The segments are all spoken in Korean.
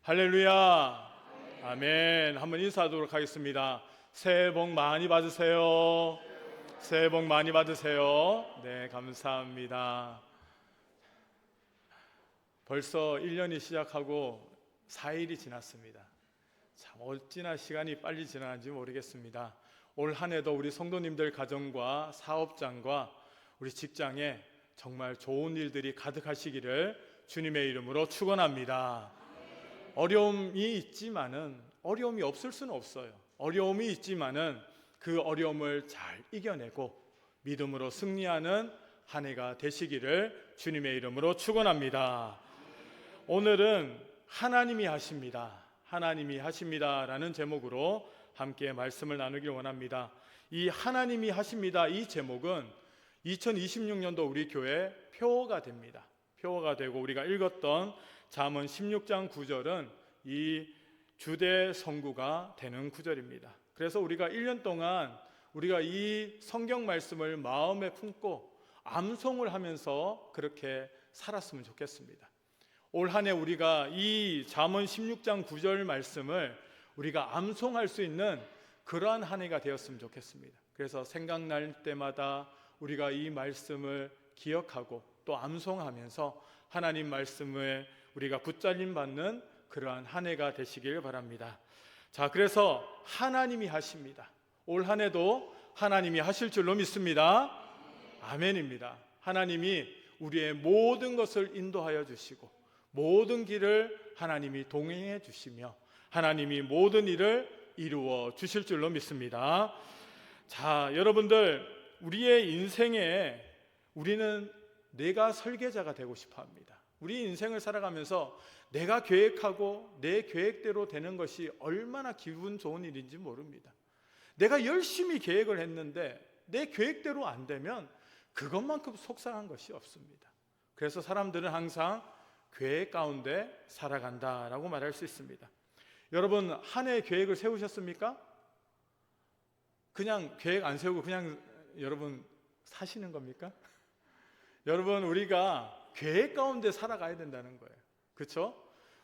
할렐루야. 아멘. 한번 인사하도록 하겠습니다. 새해 복 많이 받으세요. 새해 복 많이 받으세요. 네, 감사합니다. 벌써 1년이 시작하고 4일이 지났습니다. 참 어찌나 시간이 빨리 지나는지 모르겠습니다. 올 한 해도 우리 성도님들 가정과 사업장과 우리 직장에 정말 좋은 일들이 가득하시기를 주님의 이름으로 축원합니다. 어려움이 있지만은 어려움이 없을 수는 없어요. 어려움이 있지만은 그 어려움을 잘 이겨내고 믿음으로 승리하는 한 해가 되시기를 주님의 이름으로 축원합니다. 오늘은 하나님이 하십니다. 하나님이 하십니다라는 제목으로 함께 말씀을 나누길 원합니다. 이 하나님이 하십니다 이 제목은 2026년도 우리 교회 표어가 됩니다. 표어가 되고 우리가 읽었던 잠언 16장 9절은 이 주대 성구가 되는 구절입니다. 그래서 우리가 1년 동안 우리가 이 성경 말씀을 마음에 품고 암송을 하면서 그렇게 살았으면 좋겠습니다. 올 한 해 우리가 이 잠언 16장 9절 말씀을 우리가 암송할 수 있는 그러한 한 해가 되었으면 좋겠습니다. 그래서 생각날 때마다 우리가 이 말씀을 기억하고 또 암송하면서 하나님 말씀에 우리가 붙잡림 받는 그러한 한 해가 되시길 바랍니다. 자, 그래서 하나님이 하십니다. 올 한 해도 하나님이 하실 줄로 믿습니다. 아멘입니다. 하나님이 우리의 모든 것을 인도하여 주시고 모든 길을 하나님이 동행해 주시며 하나님이 모든 일을 이루어 주실 줄로 믿습니다. 자, 여러분들 우리의 인생에 우리는 내가 설계자가 되고 싶어 합니다. 우리 인생을 살아가면서 내가 계획하고 내 계획대로 되는 것이 얼마나 기분 좋은 일인지 모릅니다. 내가 열심히 계획을 했는데 내 계획대로 안 되면 그것만큼 속상한 것이 없습니다. 그래서 사람들은 항상 계획 가운데 살아간다라고 말할 수 있습니다. 여러분 한 해 계획을 세우셨습니까? 그냥 계획 안 세우고 그냥 여러분 사시는 겁니까? 여러분 우리가 계획 가운데 살아가야 된다는 거예요. 그렇죠?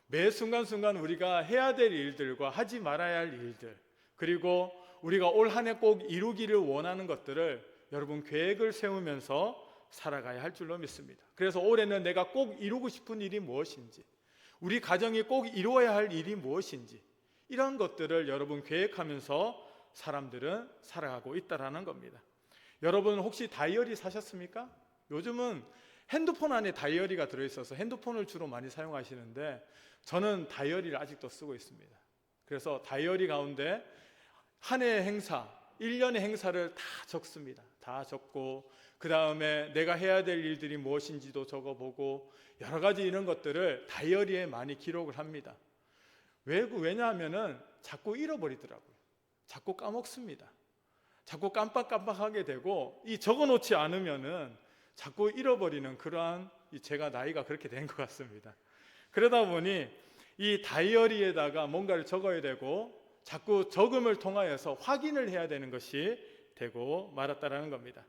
매 순간순간 우리가 해야 될 일들과 하지 말아야 할 일들, 그리고 우리가 올 한 해 꼭 이루기를 원하는 것들을 여러분 계획을 세우면서 살아가야 할 줄로 믿습니다. 그래서 올해는 내가 꼭 이루고 싶은 일이 무엇인지, 우리 가정이 꼭 이루어야 할 일이 무엇인지, 이런 것들을 여러분 계획하면서 사람들은 살아가고 있다라는 겁니다. 여러분 혹시 다이어리 사셨습니까? 요즘은 핸드폰 안에 다이어리가 들어있어서 핸드폰을 주로 많이 사용하시는데 저는 다이어리를 아직도 쓰고 있습니다. 그래서 다이어리 가운데 한 해 행사, 1년의 행사를 다 적습니다. 다 적고 그 다음에 내가 해야 될 일들이 무엇인지도 적어보고 여러 가지 이런 것들을 다이어리에 많이 기록을 합니다. 왜냐하면은 자꾸 잃어버리더라고요. 자꾸 까먹습니다. 자꾸 깜빡깜빡하게 되고 이 적어놓지 않으면은 자꾸 잃어버리는 그러한 제가 나이가 그렇게 된 것 같습니다. 그러다 보니 이 다이어리에다가 뭔가를 적어야 되고 자꾸 적음을 통하여서 확인을 해야 되는 것이 되고 말았다라는 겁니다.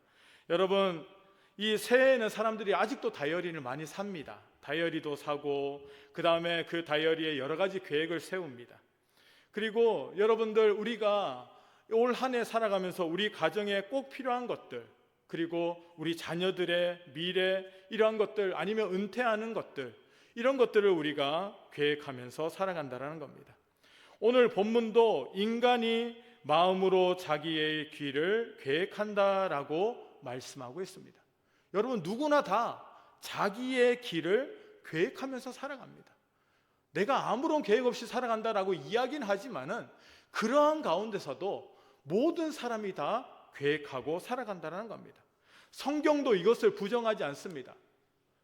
여러분 이 새해에는 사람들이 아직도 다이어리를 많이 삽니다. 다이어리도 사고 그 다음에 그 다이어리에 여러 가지 계획을 세웁니다. 그리고 여러분들 우리가 올 한 해 살아가면서 우리 가정에 꼭 필요한 것들, 그리고 우리 자녀들의 미래 이러한 것들, 아니면 은퇴하는 것들, 이런 것들을 우리가 계획하면서 살아간다는 겁니다. 오늘 본문도 인간이 마음으로 자기의 길을 계획한다라고 말씀하고 있습니다. 여러분 누구나 다 자기의 길을 계획하면서 살아갑니다. 내가 아무런 계획 없이 살아간다라고 이야기는 하지만은 그러한 가운데서도 모든 사람이 다 계획하고 살아간다는 겁니다. 성경도 이것을 부정하지 않습니다.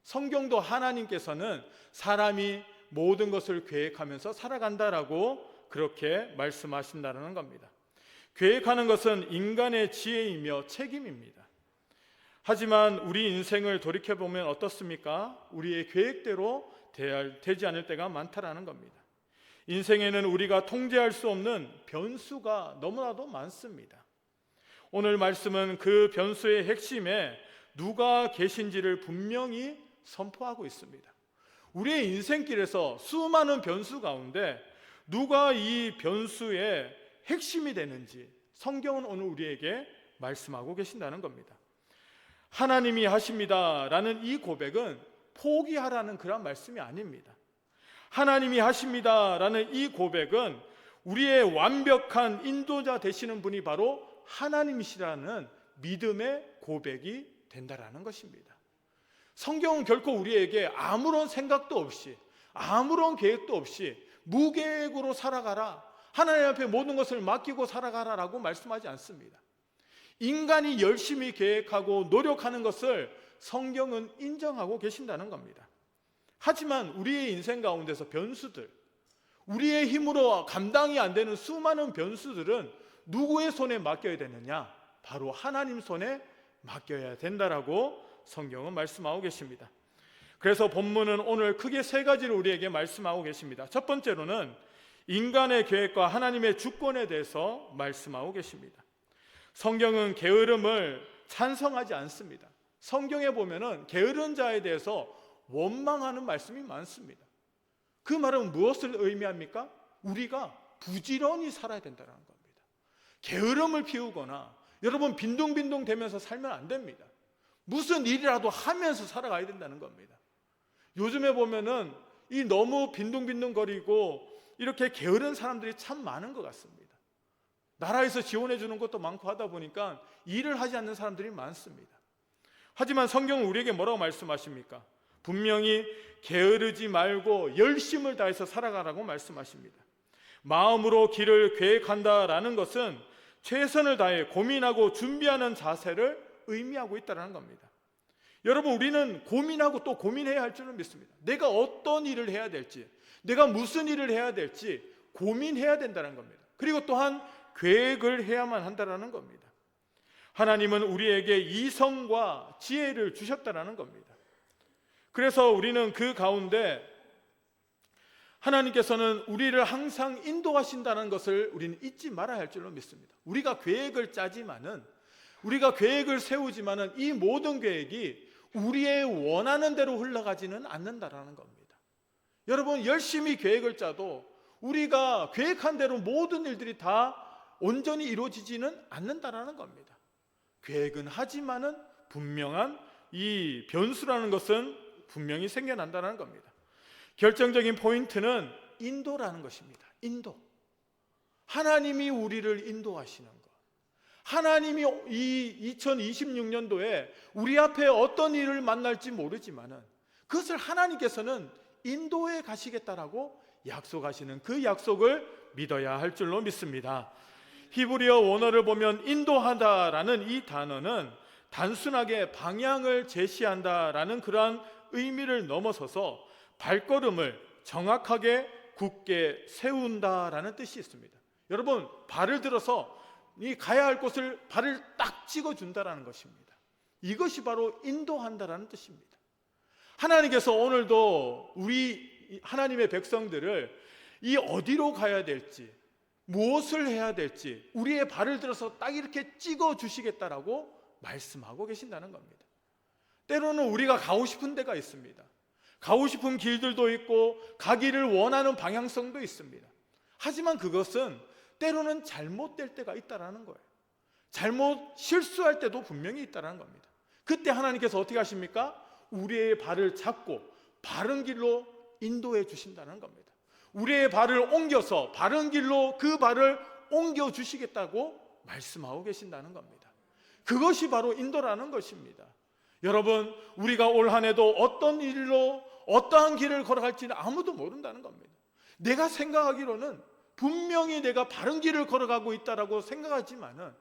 성경도 하나님께서는 사람이 모든 것을 계획하면서 살아간다라고 그렇게 말씀하신다는 겁니다. 계획하는 것은 인간의 지혜이며 책임입니다. 하지만 우리 인생을 돌이켜보면 어떻습니까? 우리의 계획대로 되지 않을 때가 많다라는 겁니다. 인생에는 우리가 통제할 수 없는 변수가 너무나도 많습니다. 오늘 말씀은 그 변수의 핵심에 누가 계신지를 분명히 선포하고 있습니다. 우리의 인생길에서 수많은 변수 가운데 누가 이 변수의 핵심이 되는지 성경은 오늘 우리에게 말씀하고 계신다는 겁니다. 하나님이 하십니다라는 이 고백은 포기하라는 그런 말씀이 아닙니다. 하나님이 하십니다라는 이 고백은 우리의 완벽한 인도자 되시는 분이 바로 하나님이시라는 믿음의 고백이 된다라는 것입니다. 성경은 결코 우리에게 아무런 생각도 없이 아무런 계획도 없이 무계획으로 살아가라, 하나님 앞에 모든 것을 맡기고 살아가라라고 말씀하지 않습니다. 인간이 열심히 계획하고 노력하는 것을 성경은 인정하고 계신다는 겁니다. 하지만 우리의 인생 가운데서 변수들, 우리의 힘으로 감당이 안 되는 수많은 변수들은 누구의 손에 맡겨야 되느냐? 바로 하나님 손에 맡겨야 된다라고 성경은 말씀하고 계십니다. 그래서 본문은 오늘 크게 세 가지를 우리에게 말씀하고 계십니다. 첫 번째로는 인간의 계획과 하나님의 주권에 대해서 말씀하고 계십니다. 성경은 게으름을 찬성하지 않습니다. 성경에 보면은 게으른 자에 대해서 원망하는 말씀이 많습니다. 그 말은 무엇을 의미합니까? 우리가 부지런히 살아야 된다는 겁니다. 게으름을 피우거나 여러분 빈둥빈둥 대면서 살면 안 됩니다. 무슨 일이라도 하면서 살아가야 된다는 겁니다. 요즘에 보면은 이 너무 빈둥빈둥거리고 이렇게 게으른 사람들이 참 많은 것 같습니다. 나라에서 지원해 주는 것도 많고 하다 보니까 일을 하지 않는 사람들이 많습니다. 하지만 성경은 우리에게 뭐라고 말씀하십니까? 분명히 게으르지 말고 열심을 다해서 살아가라고 말씀하십니다. 마음으로 길을 계획한다라는 것은 최선을 다해 고민하고 준비하는 자세를 의미하고 있다는 겁니다. 여러분, 우리는 고민하고 또 고민해야 할 줄은 믿습니다. 내가 어떤 일을 해야 될지, 내가 무슨 일을 해야 될지 고민해야 된다는 겁니다. 그리고 또한 계획을 해야만 한다는 겁니다. 하나님은 우리에게 이성과 지혜를 주셨다는 겁니다. 그래서 우리는 그 가운데 하나님께서는 우리를 항상 인도하신다는 것을 우리는 잊지 말아야 할 줄로 믿습니다. 우리가 계획을 짜지만은, 우리가 계획을 세우지만은 이 모든 계획이 우리의 원하는 대로 흘러가지는 않는다라는 겁니다. 여러분, 열심히 계획을 짜도 우리가 계획한 대로 모든 일들이 다 온전히 이루어지지는 않는다라는 겁니다. 계획은 하지만은 분명한 이 변수라는 것은 분명히 생겨난다는 겁니다. 결정적인 포인트는 인도라는 것입니다. 인도. 하나님이 우리를 인도하시는 것. 하나님이 이 2026년도에 우리 앞에 어떤 일을 만날지 모르지만은 그것을 하나님께서는 인도해 가시겠다라고 약속하시는 그 약속을 믿어야 할 줄로 믿습니다. 히브리어 원어를 보면 인도하다라는 이 단어는 단순하게 방향을 제시한다라는 그러한 의미를 넘어서서 발걸음을 정확하게 굳게 세운다라는 뜻이 있습니다. 여러분, 발을 들어서 이 가야 할 곳을 발을 딱 찍어준다라는 것입니다. 이것이 바로 인도한다라는 뜻입니다. 하나님께서 오늘도 우리 하나님의 백성들을 이 어디로 가야 될지, 무엇을 해야 될지 우리의 발을 들어서 딱 이렇게 찍어주시겠다라고 말씀하고 계신다는 겁니다. 때로는 우리가 가고 싶은 데가 있습니다. 가고 싶은 길들도 있고 가기를 원하는 방향성도 있습니다. 하지만 그것은 때로는 잘못될 때가 있다라는 거예요. 잘못 실수할 때도 분명히 있다라는 겁니다. 그때 하나님께서 어떻게 하십니까? 우리의 발을 잡고 바른 길로 인도해 주신다는 겁니다. 우리의 발을 옮겨서 바른 길로 그 발을 옮겨 주시겠다고 말씀하고 계신다는 겁니다. 그것이 바로 인도라는 것입니다. 여러분, 우리가 올 한 해도 어떤 일로 어떠한 길을 걸어갈지는 아무도 모른다는 겁니다. 내가 생각하기로는 분명히 내가 바른 길을 걸어가고 있다라고 생각하지만은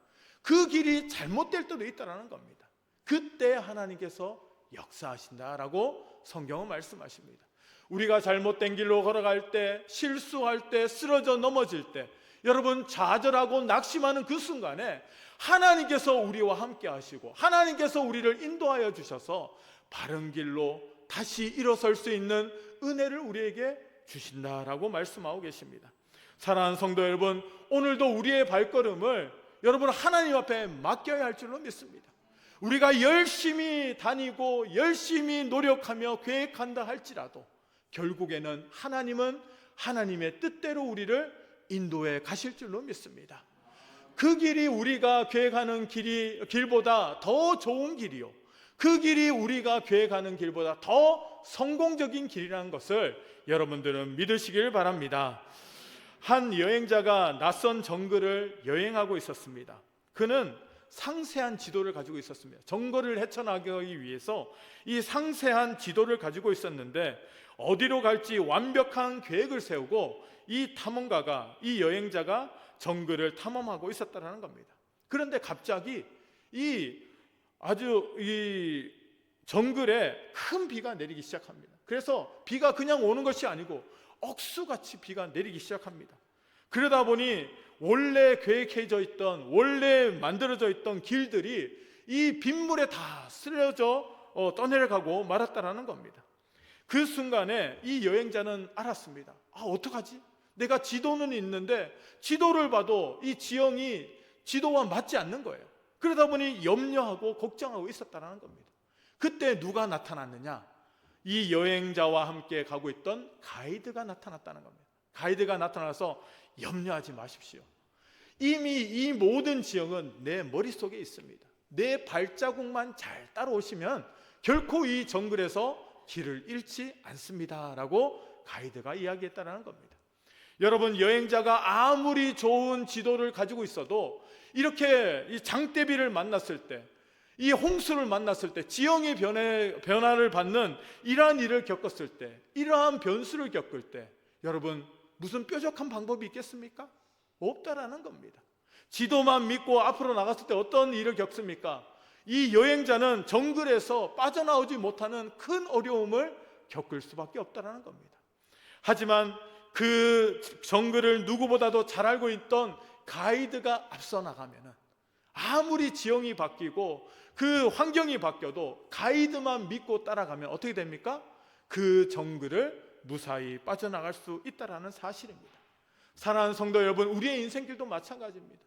그 길이 잘못될 때도 있다라는 겁니다. 그때 하나님께서 역사하신다라고 성경은 말씀하십니다. 우리가 잘못된 길로 걸어갈 때, 실수할 때, 쓰러져 넘어질 때, 여러분 좌절하고 낙심하는 그 순간에 하나님께서 우리와 함께 하시고 하나님께서 우리를 인도하여 주셔서 바른 길로 다시 일어설 수 있는 은혜를 우리에게 주신다라고 말씀하고 계십니다. 사랑하는 성도 여러분, 오늘도 우리의 발걸음을 여러분 하나님 앞에 맡겨야 할 줄로 믿습니다. 우리가 열심히 다니고 열심히 노력하며 계획한다 할지라도 결국에는 하나님은 하나님의 뜻대로 우리를 인도해 가실 줄로 믿습니다. 그 길이 우리가 계획하는 길보다 더 좋은 길이요, 그 길이 우리가 계획하는 길보다 더 성공적인 길이라는 것을 여러분들은 믿으시길 바랍니다. 한 여행자가 낯선 정글을 여행하고 있었습니다. 그는 상세한 지도를 가지고 있었습니다. 정글을 헤쳐나가기 위해서 이 상세한 지도를 가지고 있었는데 어디로 갈지 완벽한 계획을 세우고 이 탐험가가, 이 여행자가 정글을 탐험하고 있었다는 겁니다. 그런데 갑자기 이 정글에 큰 비가 내리기 시작합니다. 그래서 비가 그냥 오는 것이 아니고 억수같이 비가 내리기 시작합니다. 그러다 보니 원래 계획해져 있던, 원래 만들어져 있던 길들이 이 빗물에 다 쓸려져 떠내려가고 말았다라는 겁니다. 그 순간에 이 여행자는 알았습니다. 어떡하지? 내가 지도는 있는데 지도를 봐도 이 지형이 지도와 맞지 않는 거예요. 그러다 보니 염려하고 걱정하고 있었다는 겁니다. 그때 누가 나타났느냐? 이 여행자와 함께 가고 있던 가이드가 나타났다는 겁니다. 가이드가 나타나서 염려하지 마십시오. 이미 이 모든 지형은 내 머릿속에 있습니다. 내 발자국만 잘 따라오시면 결코 이 정글에서 길을 잃지 않습니다 라고 가이드가 이야기했다는 겁니다. 여러분, 여행자가 아무리 좋은 지도를 가지고 있어도 이렇게 이 장대비를 만났을 때, 이 홍수를 만났을 때, 지형의 변화를 받는 이러한 일을 겪었을 때, 이러한 변수를 겪을 때 여러분, 무슨 뾰족한 방법이 있겠습니까? 없다라는 겁니다. 지도만 믿고 앞으로 나갔을 때 어떤 일을 겪습니까? 이 여행자는 정글에서 빠져나오지 못하는 큰 어려움을 겪을 수밖에 없다라는 겁니다. 하지만 그 정글을 누구보다도 잘 알고 있던 가이드가 앞서 나가면은 아무리 지형이 바뀌고 그 환경이 바뀌어도 가이드만 믿고 따라가면 어떻게 됩니까? 그 정글을 무사히 빠져나갈 수 있다라는 사실입니다. 사랑하는 성도 여러분, 우리의 인생길도 마찬가지입니다.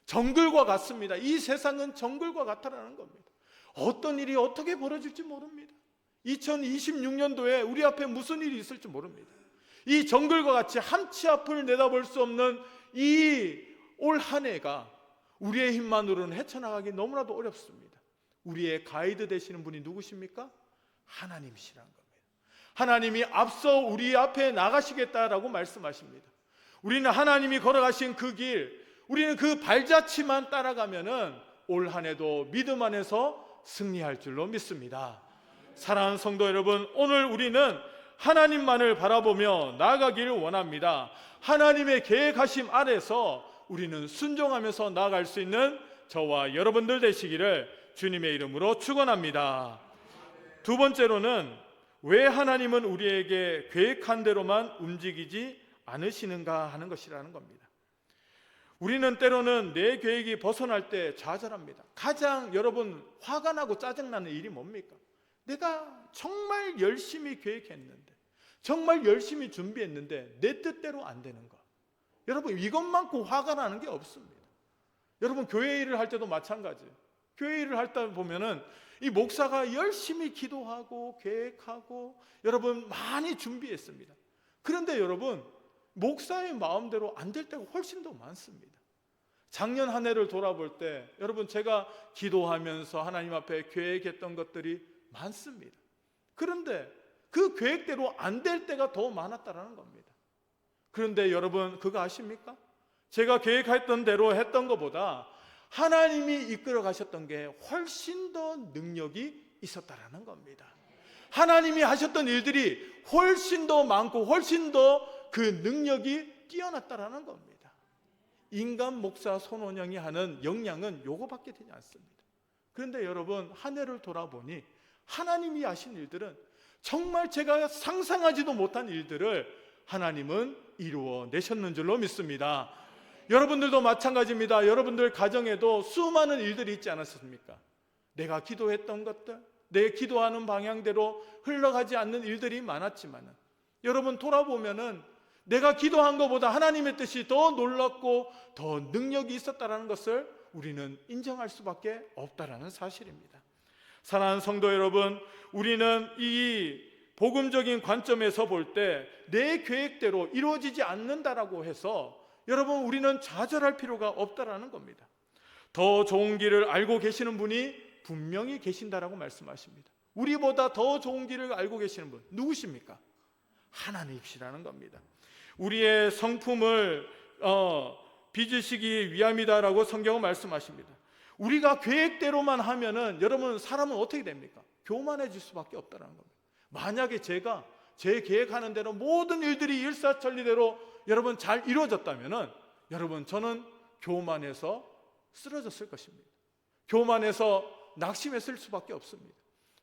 정글과 같습니다. 이 세상은 정글과 같다라는 겁니다. 어떤 일이 어떻게 벌어질지 모릅니다. 2026년도에 우리 앞에 무슨 일이 있을지 모릅니다. 이 정글과 같이 한치 앞을 내다볼 수 없는 이 올 한 해가 우리의 힘만으로는 헤쳐나가기 너무나도 어렵습니다. 우리의 가이드 되시는 분이 누구십니까? 하나님이시라는 겁니다. 하나님이 앞서 우리 앞에 나가시겠다라고 말씀하십니다. 우리는 하나님이 걸어가신 그 길, 우리는 그 발자취만 따라가면은 올 한 해도 믿음 안에서 승리할 줄로 믿습니다. 사랑하는 성도 여러분, 오늘 우리는 하나님만을 바라보며 나아가기를 원합니다. 하나님의 계획하심 아래서 우리는 순종하면서 나아갈 수 있는 저와 여러분들 되시기를 주님의 이름으로 축원합니다. 두 번째로는 왜 하나님은 우리에게 계획한 대로만 움직이지 않으시는가 하는 것이라는 겁니다. 우리는 때로는 내 계획이 벗어날 때 좌절합니다. 가장 여러분 화가 나고 짜증나는 일이 뭡니까? 내가 정말 열심히 계획했는데, 정말 열심히 준비했는데 내 뜻대로 안 되는 거. 여러분, 이것만큼 화가 나는 게 없습니다. 여러분, 교회 일을 할 때도 마찬가지예요. 교회 일을 할 때 보면은 이 목사가 열심히 기도하고 계획하고 여러분 많이 준비했습니다. 그런데 여러분, 목사의 마음대로 안 될 때가 훨씬 더 많습니다. 작년 한 해를 돌아볼 때 여러분, 제가 기도하면서 하나님 앞에 계획했던 것들이 많습니다. 그런데 그 계획대로 안 될 때가 더 많았다는 겁니다. 그런데 여러분, 그거 아십니까? 제가 계획했던 대로 했던 것보다 하나님이 이끌어 가셨던 게 훨씬 더 능력이 있었다라는 겁니다. 하나님이 하셨던 일들이 훨씬 더 많고 훨씬 더 그 능력이 뛰어났다라는 겁니다. 인간 목사 손원영이 하는 역량은 요거밖에 되지 않습니다. 그런데 여러분, 한 해를 돌아보니 하나님이 하신 일들은 정말 제가 상상하지도 못한 일들을 하나님은 이루어내셨는 줄로 믿습니다. 여러분들도 마찬가지입니다. 여러분들 가정에도 수많은 일들이 있지 않았습니까? 내가 기도했던 것들, 내 기도하는 방향대로 흘러가지 않는 일들이 많았지만 여러분 돌아보면은 내가 기도한 것보다 하나님의 뜻이 더 놀랍고 더 능력이 있었다는 것을 우리는 인정할 수밖에 없다라는 사실입니다. 사랑하는 성도 여러분, 우리는 이 복음적인 관점에서 볼 때 내 계획대로 이루어지지 않는다라고 해서 여러분 우리는 좌절할 필요가 없다라는 겁니다. 더 좋은 길을 알고 계시는 분이 분명히 계신다라고 말씀하십니다. 우리보다 더 좋은 길을 알고 계시는 분 누구십니까? 하나님이시라는 겁니다. 우리의 성품을 빚으시기 위함이다라고 성경은 말씀하십니다. 우리가 계획대로만 하면은 여러분 사람은 어떻게 됩니까? 교만해질 수밖에 없다는 겁니다. 만약에 제가 제 계획하는 대로 모든 일들이 일사천리대로 여러분 잘 이루어졌다면은 여러분 저는 교만해서 쓰러졌을 것입니다. 교만해서 낙심했을 수밖에 없습니다.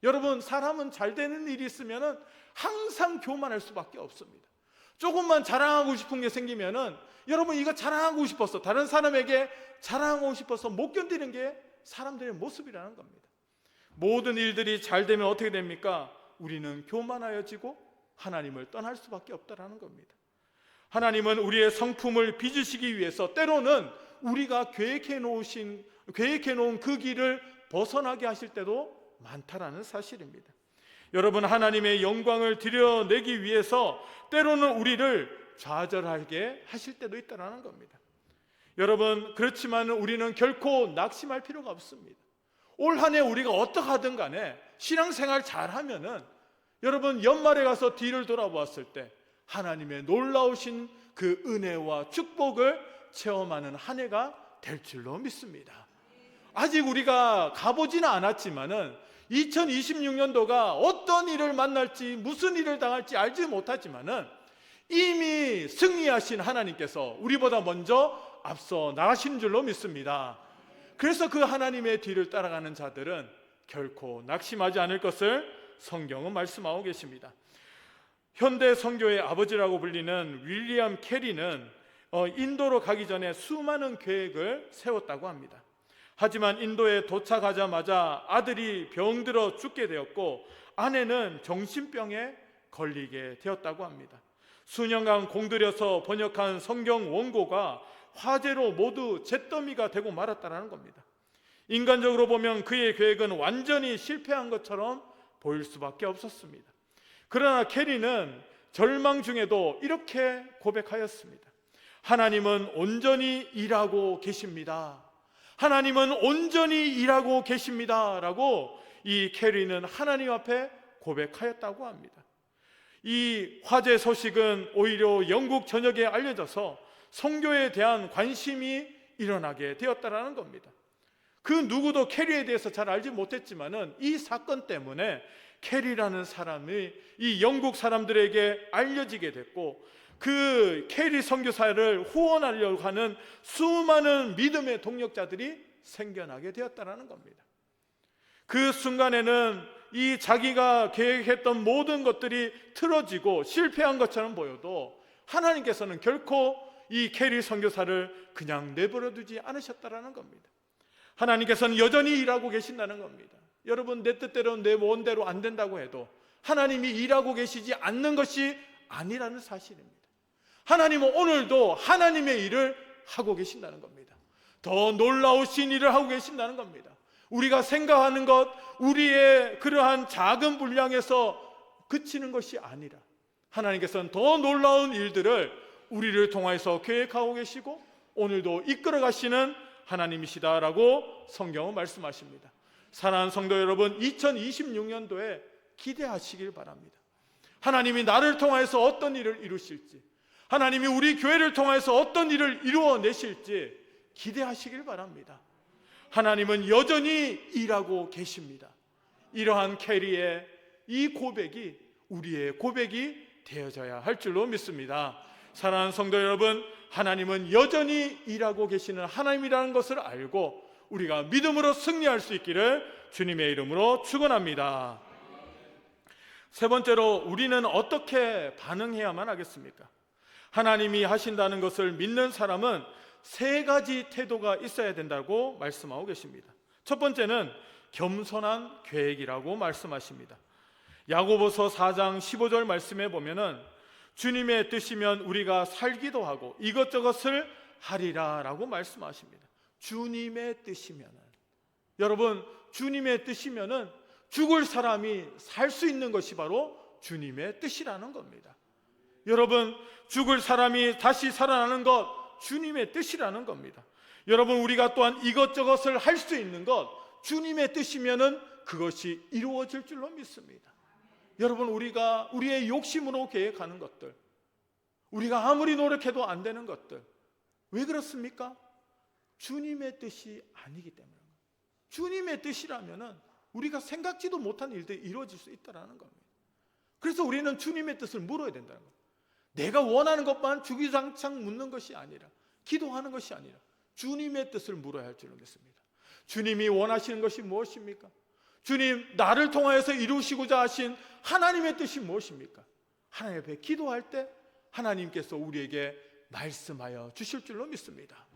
여러분 사람은 잘 되는 일이 있으면은 항상 교만할 수밖에 없습니다. 조금만 자랑하고 싶은 게 생기면은 여러분 이거 자랑하고 싶어서 다른 사람에게 자랑하고 싶어서 못 견디는 게 사람들의 모습이라는 겁니다. 모든 일들이 잘 되면 어떻게 됩니까? 우리는 교만하여지고 하나님을 떠날 수밖에 없다라는 겁니다. 하나님은 우리의 성품을 빚으시기 위해서 때로는 우리가 계획해 놓은 그 길을 벗어나게 하실 때도 많다라는 사실입니다. 여러분 하나님의 영광을 드러내기 위해서 때로는 우리를 좌절하게 하실 때도 있다라는 겁니다. 여러분 그렇지만 우리는 결코 낙심할 필요가 없습니다. 올 한 해 우리가 어떻게 하든 간에 신앙생활 잘하면은 여러분 연말에 가서 뒤를 돌아보았을 때 하나님의 놀라우신 그 은혜와 축복을 체험하는 한 해가 될 줄로 믿습니다. 아직 우리가 가보지는 않았지만은 2026년도가 어떤 일을 만날지 무슨 일을 당할지 알지 못하지만은 이미 승리하신 하나님께서 우리보다 먼저 앞서 나가신 줄로 믿습니다. 그래서 그 하나님의 뒤를 따라가는 자들은 결코 낙심하지 않을 것을 성경은 말씀하고 계십니다. 현대 선교의 아버지라고 불리는 윌리엄 캐리는 인도로 가기 전에 수많은 계획을 세웠다고 합니다. 하지만 인도에 도착하자마자 아들이 병들어 죽게 되었고 아내는 정신병에 걸리게 되었다고 합니다. 수년간 공들여서 번역한 성경 원고가 화재로 모두 잿더미가 되고 말았다는 겁니다. 인간적으로 보면 그의 계획은 완전히 실패한 것처럼 보일 수밖에 없었습니다. 그러나 캐리는 절망 중에도 이렇게 고백하였습니다. 하나님은 온전히 일하고 계십니다. 하나님은 온전히 일하고 계십니다 라고 이 캐리는 하나님 앞에 고백하였다고 합니다. 이 화재 소식은 오히려 영국 전역에 알려져서 선교에 대한 관심이 일어나게 되었다라는 겁니다. 그 누구도 캐리에 대해서 잘 알지 못했지만은 이 사건 때문에 캐리라는 사람이 이 영국 사람들에게 알려지게 됐고 그 캐리 선교사를 후원하려고 하는 수많은 믿음의 동력자들이 생겨나게 되었다라는 겁니다. 그 순간에는 이 자기가 계획했던 모든 것들이 틀어지고 실패한 것처럼 보여도 하나님께서는 결코 이 캐리 선교사를 그냥 내버려 두지 않으셨다라는 겁니다. 하나님께서는 여전히 일하고 계신다는 겁니다. 여러분 내 뜻대로 내 원대로 안 된다고 해도 하나님이 일하고 계시지 않는 것이 아니라는 사실입니다. 하나님은 오늘도 하나님의 일을 하고 계신다는 겁니다. 더 놀라우신 일을 하고 계신다는 겁니다. 우리가 생각하는 것, 우리의 그러한 작은 분량에서 그치는 것이 아니라 하나님께서는 더 놀라운 일들을 우리를 통해서 계획하고 계시고 오늘도 이끌어 가시는 하나님이시다라고 성경은 말씀하십니다. 사랑하는 성도 여러분, 2026년도에 기대하시길 바랍니다. 하나님이 나를 통해서 어떤 일을 이루실지, 하나님이 우리 교회를 통해서 어떤 일을 이루어내실지 기대하시길 바랍니다. 하나님은 여전히 일하고 계십니다. 이러한 캐리의 이 고백이 우리의 고백이 되어져야 할 줄로 믿습니다. 사랑하는 성도 여러분, 하나님은 여전히 일하고 계시는 하나님이라는 것을 알고 우리가 믿음으로 승리할 수 있기를 주님의 이름으로 축원합니다. 세 번째로 우리는 어떻게 반응해야만 하겠습니까? 하나님이 하신다는 것을 믿는 사람은 세 가지 태도가 있어야 된다고 말씀하고 계십니다. 첫 번째는 겸손한 계획이라고 말씀하십니다. 야고보서 4장 15절 말씀에 보면은 주님의 뜻이면 우리가 살기도 하고 이것저것을 하리라 라고 말씀하십니다. 주님의 뜻이면은, 여러분 주님의 뜻이면은 죽을 사람이 살 수 있는 것이 바로 주님의 뜻이라는 겁니다. 여러분, 죽을 사람이 다시 살아나는 것 주님의 뜻이라는 겁니다. 여러분, 우리가 또한 이것저것을 할 수 있는 것 주님의 뜻이면은 그것이 이루어질 줄로 믿습니다. 여러분, 우리가 우리의 욕심으로 계획하는 것들, 우리가 아무리 노력해도 안 되는 것들, 왜 그렇습니까? 주님의 뜻이 아니기 때문입니다. 주님의 뜻이라면은 우리가 생각지도 못한 일들이 이루어질 수 있다는 겁니다. 그래서 우리는 주님의 뜻을 물어야 된다는 겁니다. 내가 원하는 것만 주기장창 묻는 것이 아니라, 기도하는 것이 아니라 주님의 뜻을 물어야 할 줄로 믿습니다. 주님이 원하시는 것이 무엇입니까? 주님, 나를 통하여서 이루시고자 하신 하나님의 뜻이 무엇입니까? 하나님 앞에 기도할 때 하나님께서 우리에게 말씀하여 주실 줄로 믿습니다.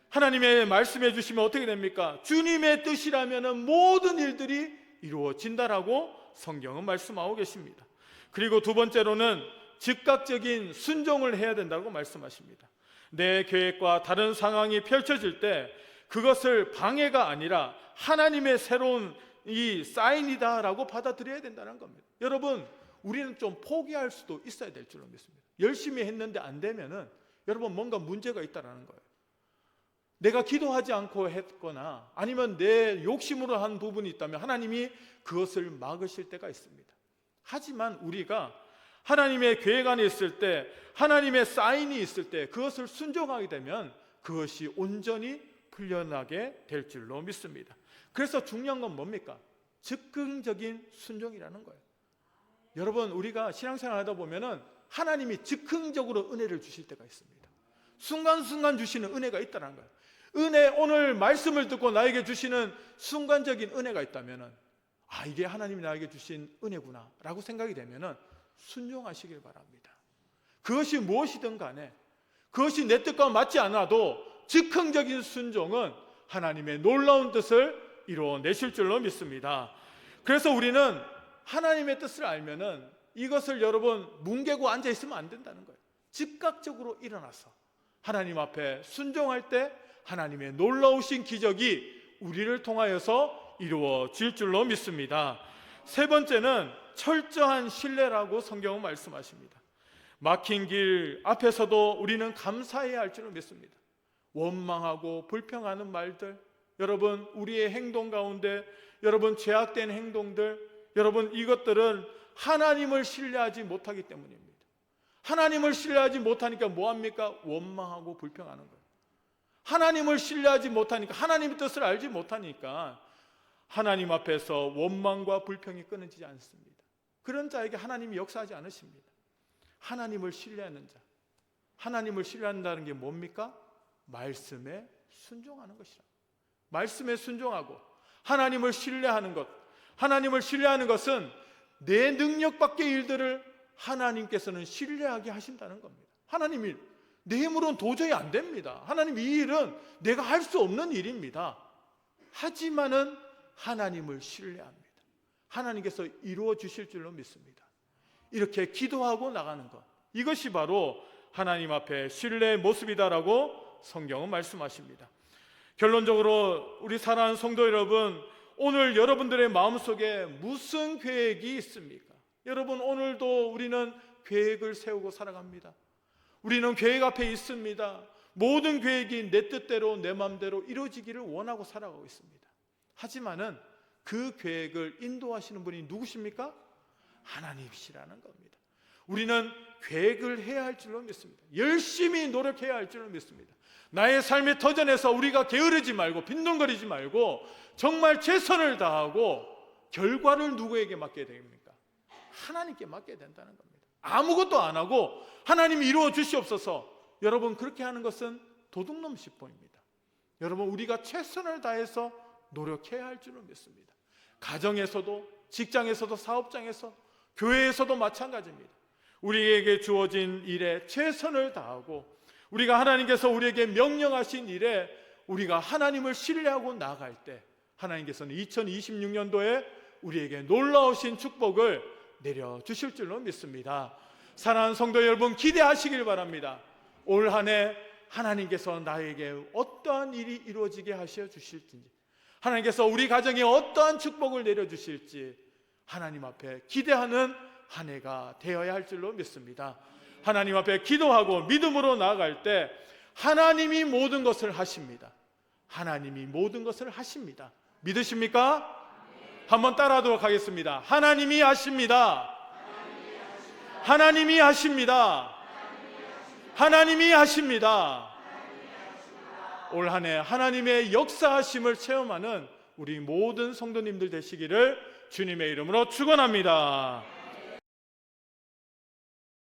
하나님의 말씀해 주시면 어떻게 됩니까? 주님의 뜻이라면 모든 일들이 이루어진다라고 성경은 말씀하고 계십니다. 그리고 두 번째로는 즉각적인 순종을 해야 된다고 말씀하십니다. 내 계획과 다른 상황이 펼쳐질 때 그것을 방해가 아니라 하나님의 새로운 이 사인이다라고 받아들여야 된다는 겁니다. 여러분, 우리는 좀 포기할 수도 있어야 될 줄로 믿습니다. 열심히 했는데 안 되면은 여러분 뭔가 문제가 있다라는 거예요. 내가 기도하지 않고 했거나 아니면 내 욕심으로 한 부분이 있다면 하나님이 그것을 막으실 때가 있습니다. 하지만 우리가 하나님의 계획 안에 있을 때, 하나님의 사인이 있을 때 그것을 순종하게 되면 그것이 온전히 풀려나게 될 줄로 믿습니다. 그래서 중요한 건 뭡니까? 즉흥적인 순종이라는 거예요. 여러분, 우리가 신앙생활 하다 보면은 하나님이 즉흥적으로 은혜를 주실 때가 있습니다. 순간순간 주시는 은혜가 있다는 거예요. 은혜, 오늘 말씀을 듣고 나에게 주시는 순간적인 은혜가 있다면은 아, 이게 하나님이 나에게 주신 은혜구나 라고 생각이 되면은 순종하시길 바랍니다. 그것이 무엇이든 간에 그것이 내 뜻과 맞지 않아도 즉흥적인 순종은 하나님의 놀라운 뜻을 이루어내실 줄로 믿습니다. 그래서 우리는 하나님의 뜻을 알면은 이것을 여러분 뭉개고 앉아 있으면 안 된다는 거예요. 즉각적으로 일어나서 하나님 앞에 순종할 때 하나님의 놀라우신 기적이 우리를 통하여서 이루어질 줄로 믿습니다. 세 번째는 철저한 신뢰라고 성경은 말씀하십니다. 막힌 길 앞에서도 우리는 감사해야 할 줄로 믿습니다. 원망하고 불평하는 말들, 여러분 우리의 행동 가운데 여러분 죄악된 행동들, 여러분 이것들은 하나님을 신뢰하지 못하기 때문입니다. 하나님을 신뢰하지 못하니까 뭐합니까? 원망하고 불평하는 거예요. 하나님을 신뢰하지 못하니까, 하나님의 뜻을 알지 못하니까 하나님 앞에서 원망과 불평이 끊어지지 않습니다. 그런 자에게 하나님이 역사하지 않으십니다. 하나님을 신뢰하는 자, 하나님을 신뢰한다는 게 뭡니까? 말씀에 순종하는 것이라. 말씀에 순종하고 하나님을 신뢰하는 것, 하나님을 신뢰하는 것은 내 능력 밖의 일들을 하나님께서는 신뢰하게 하신다는 겁니다. 하나님이 내 힘으로는 도저히 안 됩니다. 하나님, 이 일은 내가 할 수 없는 일입니다. 하지만은 하나님을 신뢰합니다. 하나님께서 이루어 주실 줄로 믿습니다. 이렇게 기도하고 나가는 것, 이것이 바로 하나님 앞에 신뢰의 모습이다라고 성경은 말씀하십니다. 결론적으로 우리 사랑하는 성도 여러분, 오늘 여러분들의 마음속에 무슨 계획이 있습니까? 여러분, 오늘도 우리는 계획을 세우고 살아갑니다. 우리는 계획 앞에 있습니다. 모든 계획이 내 뜻대로 내 마음대로 이루어지기를 원하고 살아가고 있습니다. 하지만은 그 계획을 인도하시는 분이 누구십니까? 하나님이시라는 겁니다. 우리는 계획을 해야 할 줄로 믿습니다. 열심히 노력해야 할 줄로 믿습니다. 나의 삶의 터전에서 우리가 게으르지 말고 빈둥거리지 말고 정말 최선을 다하고 결과를 누구에게 맡겨야 됩니까? 하나님께 맡겨야 된다는 겁니다. 아무것도 안 하고 하나님이 이루어 주시옵소서. 여러분, 그렇게 하는 것은 도둑놈 십보입니다. 여러분, 우리가 최선을 다해서 노력해야 할 줄로 믿습니다. 가정에서도, 직장에서도, 사업장에서, 교회에서도 마찬가지입니다. 우리에게 주어진 일에 최선을 다하고 우리가 하나님께서 우리에게 명령하신 일에 우리가 하나님을 신뢰하고 나아갈 때 하나님께서는 2026년도에 우리에게 놀라우신 축복을 내려주실 줄로 믿습니다. 사랑하는 성도 여러분, 기대하시길 바랍니다. 올 한 해 하나님께서 나에게 어떠한 일이 이루어지게 하셔 주실지, 하나님께서 우리 가정에 어떠한 축복을 내려주실지 하나님 앞에 기대하는 한 해가 되어야 할 줄로 믿습니다. 하나님 앞에 기도하고 믿음으로 나아갈 때 하나님이 모든 것을 하십니다. 하나님이 모든 것을 하십니다. 믿으십니까? 한번 따라하도록 하겠습니다. 하나님이 하십니다. 하나님이 하십니다. 하나님이 하십니다. 올 한 해 하나님의 역사하심을 체험하는 우리 모든 성도님들 되시기를 주님의 이름으로 축원합니다.